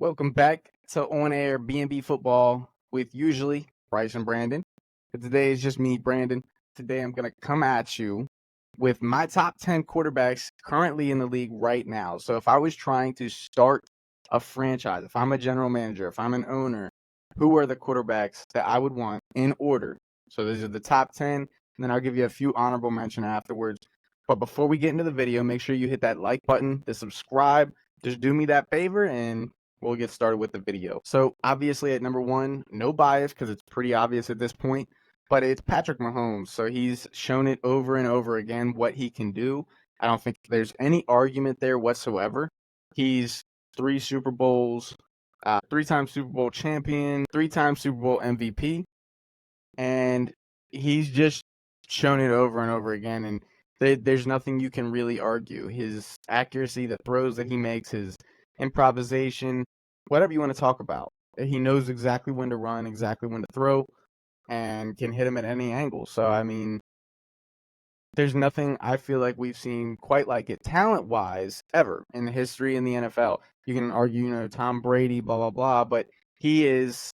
Welcome back to On Air B&B Football with usually Bryce and Brandon. But today is just me, Brandon. Today I'm going to come at you with my top 10 quarterbacks currently in the league right now. So if I was trying to start a franchise, if I'm a general manager, if I'm an owner, who are the quarterbacks that I would want in order? So these are the top 10, and then I'll give you a few honorable mention afterwards. But before we get into the video, make sure you hit that like button, the subscribe. Just do me that favor, and we'll get started with the video. So obviously at number one, no bias because it's pretty obvious at this point, but it's Patrick Mahomes. So he's shown it over and over again what he can do. I don't think there's any argument there whatsoever. He's three Super Bowls, three-time Super Bowl champion, three-time Super Bowl MVP, and he's just shown it over and over again. And there's nothing you can really argue. His accuracy, the throws that he makes, his improvisation, whatever you want to talk about. He knows exactly when to run, exactly when to throw, and can hit him at any angle. So, I mean, there's nothing I feel like we've seen quite like it talent-wise ever in the history in the NFL. You can argue, Tom Brady, blah, blah, blah, but he is,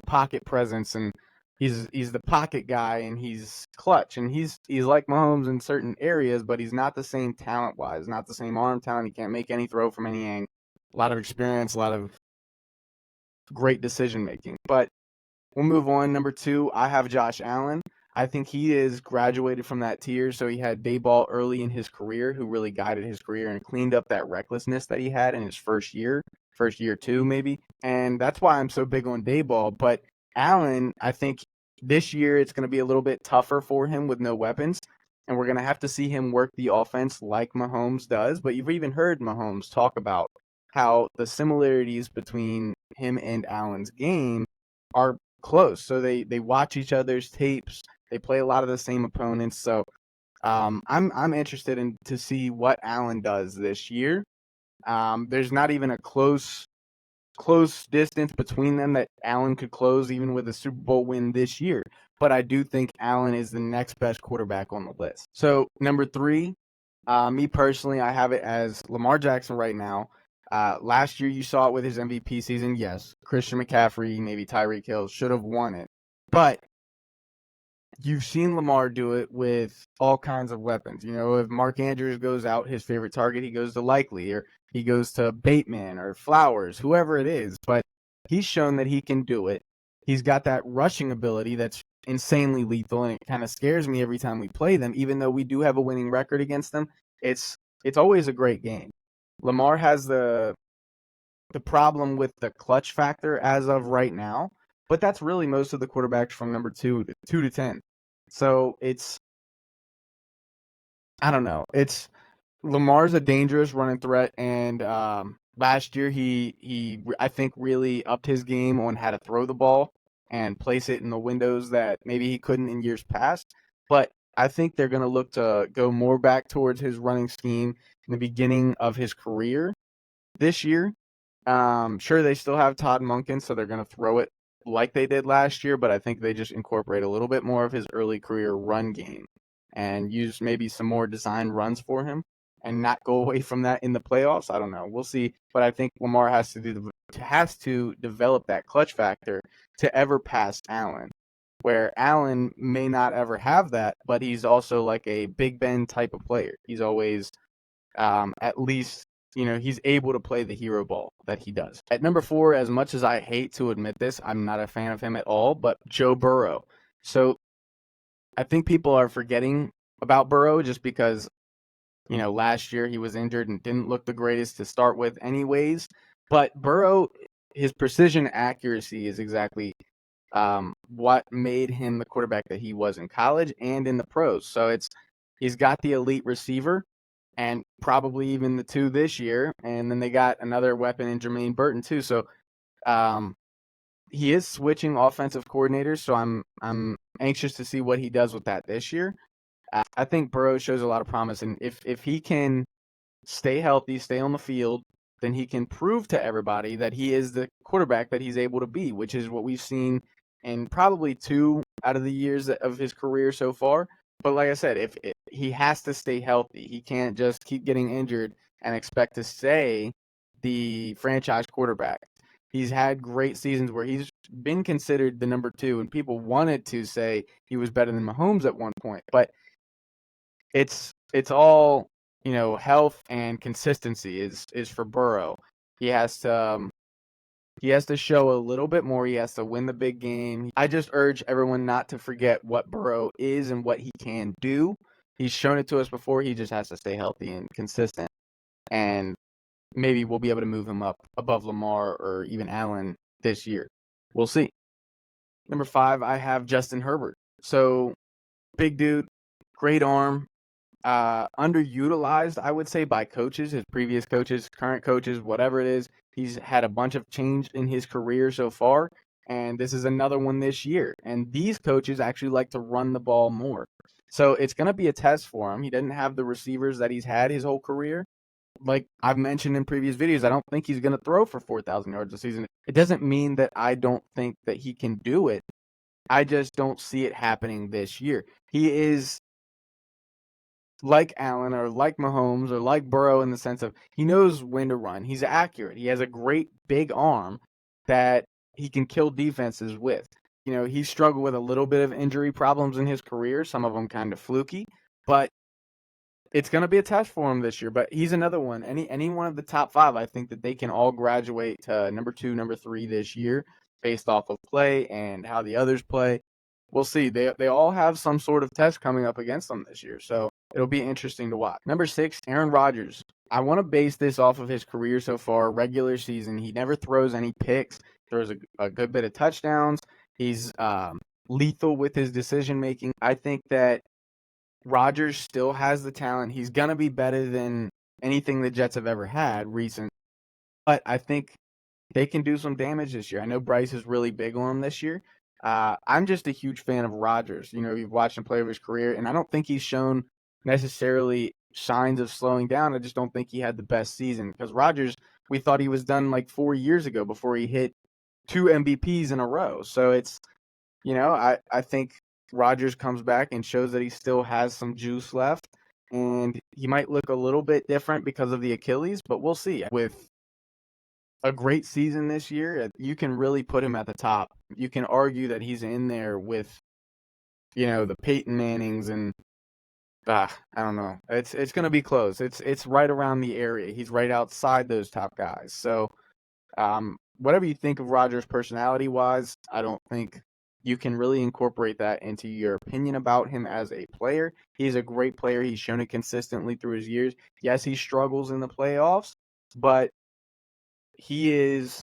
pocket presence, and he's the pocket guy, and he's clutch, and he's like Mahomes in certain areas, but he's not the same talent-wise, not the same arm talent. He can't make any throw from any angle. A lot of experience, a lot of great decision-making. But we'll move on. Number two, I have Josh Allen. I think he is graduated from that tier. So he had Dayball early in his career, who really guided his career and cleaned up that recklessness that he had in his first year two maybe. And that's why I'm so big on Dayball. But Allen, I think this year it's going to be a little bit tougher for him with no weapons. And we're going to have to see him work the offense like Mahomes does. But you've even heard Mahomes talk about how the similarities between him and Allen's game are close. So they watch each other's tapes. They play a lot of the same opponents. So I'm interested in to see what Allen does this year. There's not even a close distance between them that Allen could close even with a Super Bowl win this year. But I do think Allen is the next best quarterback on the list. So number three, me personally, I have it as Lamar Jackson right now. Last year you saw it with his MVP season. Yes, Christian McCaffrey, maybe Tyreek Hill should have won it. But you've seen Lamar do it with all kinds of weapons. If Mark Andrews goes out, his favorite target, he goes to Likely, or he goes to Bateman or Flowers, whoever it is. But he's shown that he can do it. He's got that rushing ability that's insanely lethal, and it kind of scares me every time we play them. Even though we do have a winning record against them, it's always a great game. Lamar has the problem with the clutch factor as of right now, but that's really most of the quarterbacks from number 2 to 10. So I don't know. Lamar's a dangerous running threat, and last year he I think really upped his game on how to throw the ball and place it in the windows that maybe he couldn't in years past. But I think they're going to look to go more back towards his running scheme in the beginning of his career this year. Sure, they still have Todd Monken, so they're going to throw it like they did last year, but I think they just incorporate a little bit more of his early career run game and use maybe some more designed runs for him and not go away from that in the playoffs. I don't know. We'll see. But I think Lamar has to develop that clutch factor to ever pass Allen, where Allen may not ever have that, but he's also like a Big Ben type of player. He's always at least he's able to play the hero ball that he does. At number four, as much as I hate to admit this, I'm not a fan of him at all, but Joe Burrow. So I think people are forgetting about Burrow just because, last year he was injured and didn't look the greatest to start with anyways. But Burrow, his precision accuracy is exactly what made him the quarterback that he was in college and in the pros. So he's got the elite receiver, and probably even the two this year. And then they got another weapon in Jermaine Burton too. So he is switching offensive coordinators, so I'm anxious to see what he does with that this year. I think Burrow shows a lot of promise, and if he can stay healthy, stay on the field, then he can prove to everybody that he is the quarterback that he's able to be, which is what we've seen in probably 2 out of the years of his career so far. But like I said, if he has to stay healthy, he can't just keep getting injured and expect to stay the franchise quarterback. He's had great seasons where he's been considered the number 2, and people wanted to say he was better than Mahomes at one point. But it's all, health and consistency is for Burrow. He has to show a little bit more. He has to win the big game. I just urge everyone not to forget what Burrow is and what he can do. He's shown it to us before. He just has to stay healthy and consistent. And maybe we'll be able to move him up above Lamar or even Allen this year. We'll see. Number 5, I have Justin Herbert. So, big dude, great arm, underutilized, I would say, by coaches, his previous coaches, current coaches, whatever it is. He's had a bunch of change in his career so far, and this is another one this year. And these coaches actually like to run the ball more. So it's going to be a test for him. He doesn't have the receivers that he's had his whole career. Like I've mentioned in previous videos, I don't think he's going to throw for 4,000 yards a season. It doesn't mean that I don't think that he can do it. I just don't see it happening this year. He is like Allen or like Mahomes or like Burrow in the sense of he knows when to run. He's accurate. He has a great big arm that he can kill defenses with. He struggled with a little bit of injury problems in his career, some of them kind of fluky, but it's going to be a test for him this year. But he's another one. Any one of the top 5, I think that they can all graduate to number 2, number 3 this year based off of play and how the others play. We'll see. They all have some sort of test coming up against them this year, so it'll be interesting to watch. Number 6, Aaron Rodgers. I want to base this off of his career so far, regular season. He never throws any picks. Throws a good bit of touchdowns. He's lethal with his decision-making. I think that Rodgers still has the talent. He's going to be better than anything the Jets have ever had recent. But I think they can do some damage this year. I know Bryce is really big on him this year. I'm just a huge fan of Rodgers. You've watched him play over his career, and I don't think he's shown necessarily signs of slowing down. I just don't think he had the best season because Rodgers, we thought he was done like 4 years ago before he hit 2 MVPs in a row. So it's, I think Rodgers comes back and shows that he still has some juice left, and he might look a little bit different because of the Achilles, but we'll see. With a great season this year, you can really put him at the top. You can argue that he's in there with, the Peyton Mannings and I don't know. It's going to be close. It's right around the area. He's right outside those top guys. So, whatever you think of Rodgers personality-wise, I don't think you can really incorporate that into your opinion about him as a player. He's a great player. He's shown it consistently through his years. Yes, he struggles in the playoffs, but he is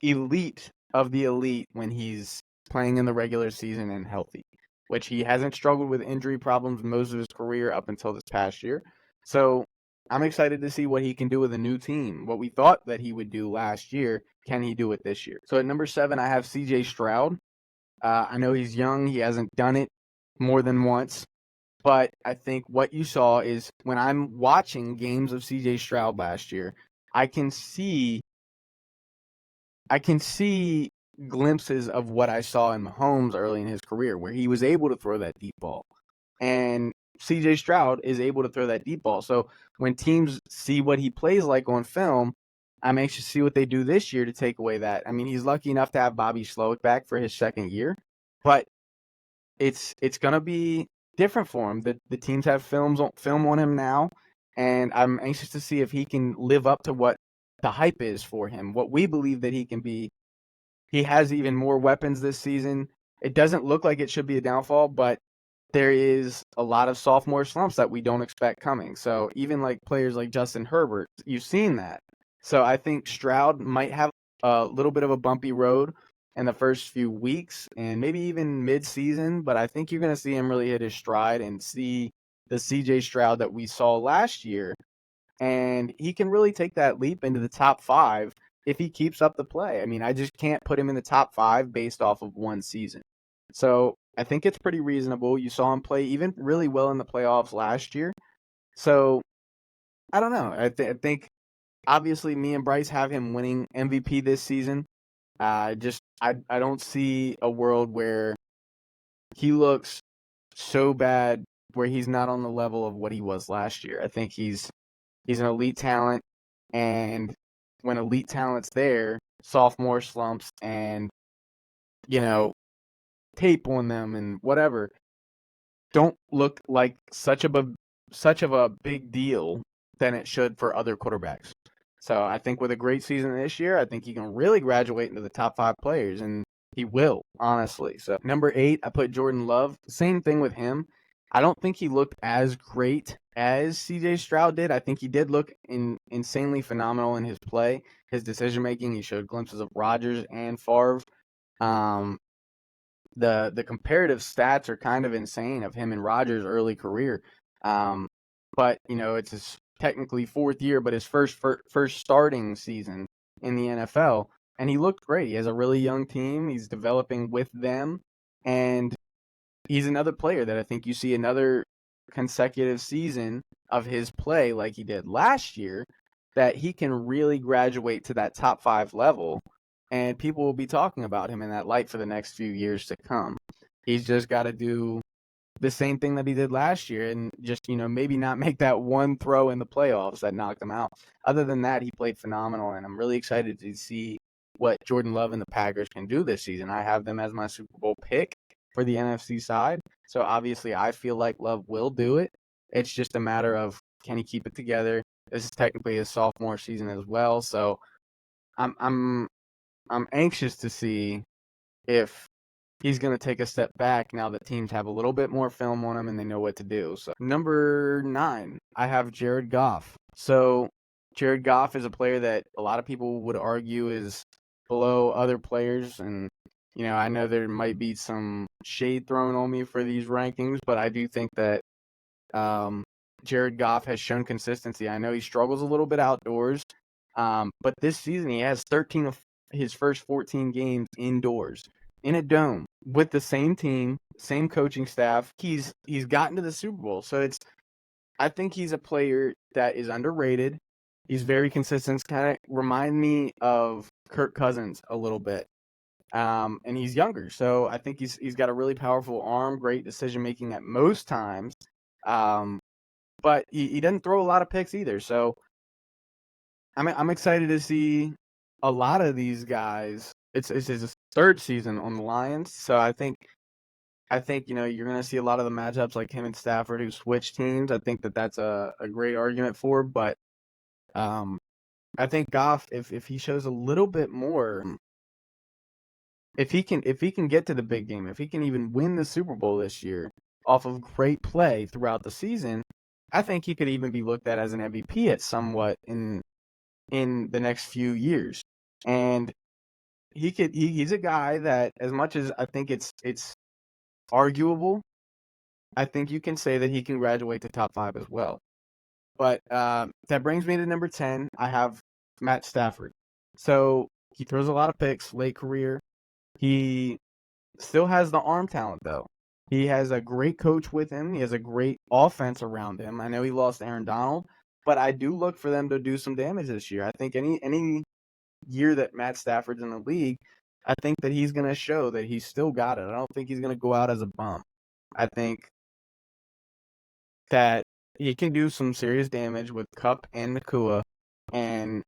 elite of the elite when he's playing in the regular season and healthy, which he hasn't struggled with injury problems most of his career up until this past year. So I'm excited to see what he can do with a new team. What we thought that he would do last year, can he do it this year? So at number 7, I have CJ Stroud. I know he's young. He hasn't done it more than once. But I think what you saw is when I'm watching games of CJ Stroud last year, I can see glimpses of what I saw in Mahomes early in his career, where he was able to throw that deep ball. And CJ Stroud is able to throw that deep ball. So when teams see what he plays like on film, I'm anxious to see what they do this year to take away that. I mean, he's lucky enough to have Bobby Slowick back for his second year, but it's going to be different for him. The teams have film on him now, and I'm anxious to see if he can live up to what the hype is for him, what we believe that he can be. He has even more weapons this season. It doesn't look like it should be a downfall, but there is a lot of sophomore slumps that we don't expect coming. So even like players like Justin Herbert, you've seen that. So I think Stroud might have a little bit of a bumpy road in the first few weeks and maybe even mid-season, but I think you're going to see him really hit his stride and see the CJ Stroud that we saw last year. And he can really take that leap into the top 5 if he keeps up the play. I mean, I just can't put him in the top 5 based off of one season. So I think it's pretty reasonable. You saw him play even really well in the playoffs last year. So I don't know. I think obviously me and Bryce have him winning MVP this season. I don't see a world where he looks so bad where he's not on the level of what he was last year. I think he's an elite talent, and when elite talent's there, sophomore slumps and, you know, tape on them and whatever don't look like such of a big deal than it should for other quarterbacks. So I think with a great season this year, I think he can really graduate into the top 5 players, and he will, honestly. So number 8, I put Jordan Love. Same thing with him. I don't think he looked as great as CJ Stroud did. I think he did look insanely phenomenal in his play, his decision making. He showed glimpses of Rodgers and Favre. Um, the comparative stats are kind of insane of him and Rodgers' early career. But it's his technically 4th year, but his first starting season in the NFL, and he looked great. He has a really young team. He's developing with them, and he's another player that I think you see another consecutive season of his play like he did last year, that he can really graduate to that top 5 level, and people will be talking about him in that light for the next few years to come. He's just got to do the same thing that he did last year and just, maybe not make that one throw in the playoffs that knocked him out. Other than that, he played phenomenal, and I'm really excited to see what Jordan Love and the Packers can do this season. I have them as my Super Bowl pick for the NFC side, so obviously I feel like Love will do it. It's just a matter of, can he keep it together? This is technically his sophomore season as well, so I'm anxious to see if he's going to take a step back now that teams have a little bit more film on him and they know what to do. So number 9, I have Jared Goff. So Jared Goff is a player that a lot of people would argue is below other players, and I know there might be some shade thrown on me for these rankings, but I do think that Jared Goff has shown consistency. I know he struggles a little bit outdoors, but this season he has 13 of his first 14 games indoors in a dome with the same team, same coaching staff. He's gotten to the Super Bowl, so I think he's a player that is underrated. He's very consistent. Kind of remind me of Kirk Cousins a little bit. And he's younger, so I think he's got a really powerful arm, great decision making at most times. But he doesn't throw a lot of picks either. So I'm excited to see a lot of these guys. It's his 3rd season on the Lions, so I think you're going to see a lot of the matchups like him and Stafford who switch teams. I think that's a great argument for, but I think Goff, if he shows a little bit more, if he can get to the big game, if he can even win the Super Bowl this year off of great play throughout the season, I think he could even be looked at as an MVP at somewhat in the next few years. And he's a guy that, as much as I think it's arguable, I think you can say that he can graduate to top 5 as well. But that brings me to number 10. I have Matt Stafford. So he throws a lot of picks late career. He still has the arm talent, though. He has a great coach with him. He has a great offense around him. I know he lost Aaron Donald, but I do look for them to do some damage this year. I think any year that Matt Stafford's in the league, I think that he's going to show that he's still got it. I don't think he's going to go out as a bum. I think that he can do some serious damage with Kupp and Nakua, and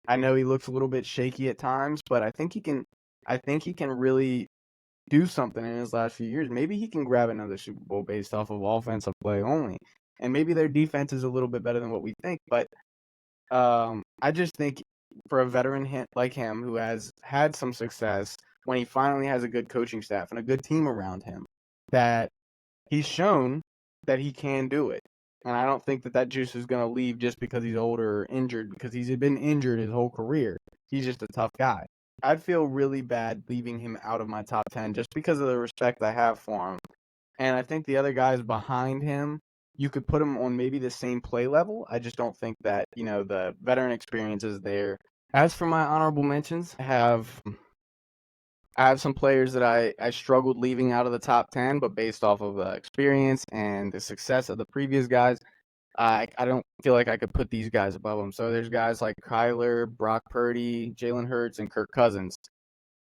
I know he looks a little bit shaky at times, but I think he can really do something in his last few years. Maybe he can grab another Super Bowl based off of offensive play only. And maybe their defense is a little bit better than what we think. But I just think for a veteran like him who has had some success, when he finally has a good coaching staff and a good team around him, that he's shown that he can do it. And I don't think that juice is going to leave just because he's older or injured, because he's been injured his whole career. He's just a tough guy. I'd feel really bad leaving him out of my top 10 just because of the respect I have for him. And I think the other guys behind him, you could put him on maybe the same play level. I just don't think that, the veteran experience is there. As for my honorable mentions, I have some players that I struggled leaving out of the top 10, but based off of experience and the success of the previous guys, I don't feel like I could put these guys above them. So there's guys like Kyler, Brock Purdy, Jalen Hurts, and Kirk Cousins.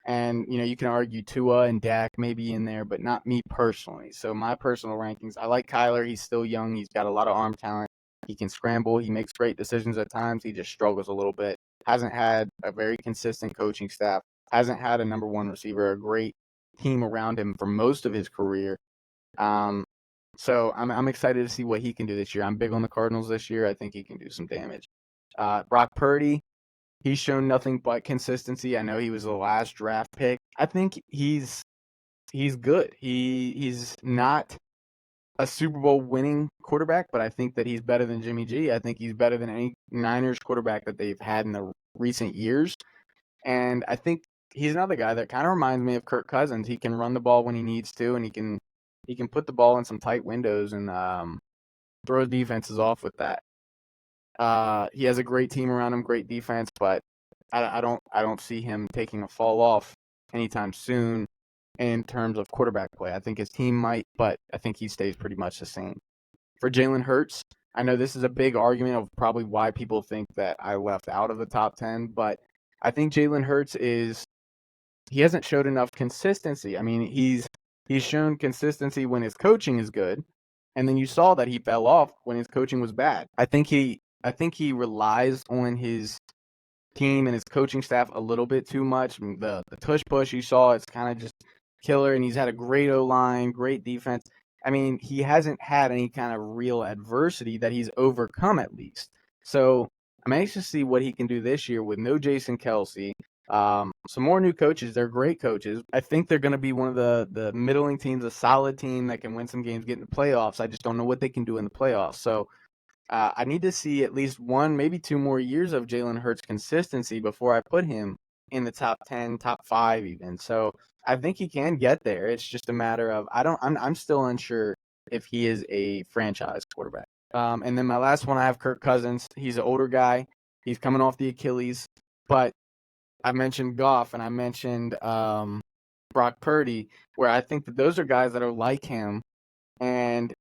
And, you can argue Tua and Dak may be in there, but not me personally. So my personal rankings, I like Kyler. He's still young. He's got a lot of arm talent. He can scramble. He makes great decisions at times. He just struggles a little bit hasn't had a very consistent coaching staff, hasn't had a number one receiver, a great team around him for most of his career. So I'm excited to see what he can do this year. I'm big on the Cardinals this year. I think he can do some damage. Brock Purdy, he's shown nothing but consistency. I know he was the last draft pick. I think he's good. He's not a Super Bowl winning quarterback, but I think that he's better than Jimmy G. I think he's better than any Niners quarterback that they've had in the recent years. And I think he's another guy that kind of reminds me of Kirk Cousins. He can run the ball when he needs to, and he can put the ball in some tight windows and throw defenses off with that. He has a great team around him, great defense, but I don't see him taking a fall off anytime soon in terms of quarterback play. I think his team might, but I think he stays pretty much the same. For Jalen Hurts, I know this is a big argument of probably why people think that I left out of the top 10, but I think Jalen Hurts he hasn't showed enough consistency. I mean, he's shown consistency when his coaching is good, and then you saw that he fell off when his coaching was bad. I think he relies on his team and his coaching staff a little bit too much. I mean, the tush push you saw, it's kind of just killer, and he's had a great O-line, great defense. I mean, he hasn't had any kind of real adversity that he's overcome at least. So I'm anxious to see what he can do this year with no Jason Kelce. Some more new coaches. They're great coaches. I think they're going to be one of the middling teams, a solid team that can win some games, get in the playoffs. I just don't know what they can do in the playoffs. So I need to see at least one, maybe 2 more years of Jalen Hurts consistency before I put him in the top 10, top 5 even. So I think he can get there. It's just a matter of I'm still unsure if he is a franchise quarterback. And then my last one, I have Kirk Cousins. He's an older guy. He's coming off the Achilles, but I mentioned Goff and I mentioned Brock Purdy, where I think that those are guys that are like him, and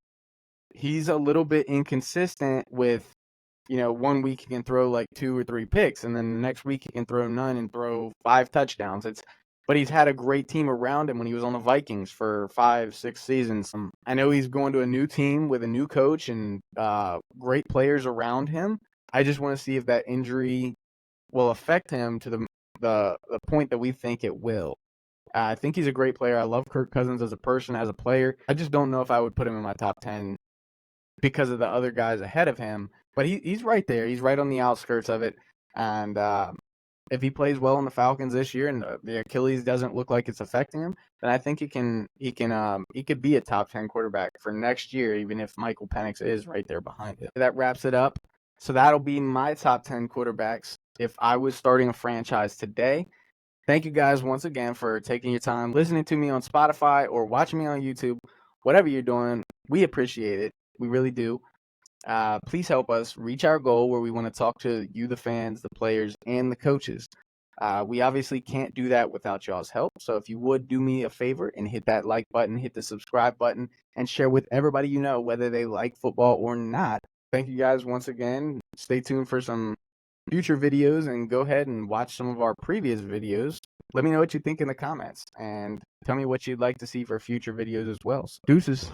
he's a little bit inconsistent with, 1 week he can throw like 2 or 3 picks, and then the next week he can throw none and throw 5 touchdowns. But he's had a great team around him when he was on the Vikings for 5, 6 seasons. I know he's going to a new team with a new coach and great players around him. I just want to see if that injury will affect him to the point that we think it will. I think he's a great player. I love Kirk Cousins as a person, as a player. I just don't know if I would put him in my top 10 because of the other guys ahead of him. But he's right there. He's right on the outskirts of it. And if he plays well in the Falcons this year and the Achilles doesn't look like it's affecting him, then I think he could be a top 10 quarterback for next year, even if Michael Penix is right there behind him. That wraps it up. So that'll be my top 10 quarterbacks if I was starting a franchise today. Thank you guys once again for taking your time listening to me on Spotify or watching me on YouTube. Whatever you're doing, we appreciate it. We really do. Please help us reach our goal where we want to talk to you, the fans, the players, and the coaches. We obviously can't do that without y'all's help. So if you would do me a favor and hit that like button, hit the subscribe button, and share with everybody you know, whether they like football or not. Thank you guys once again. Stay tuned for some future videos and go ahead and watch some of our previous videos. Let me know what you think in the comments and tell me what you'd like to see for future videos as well. So, deuces.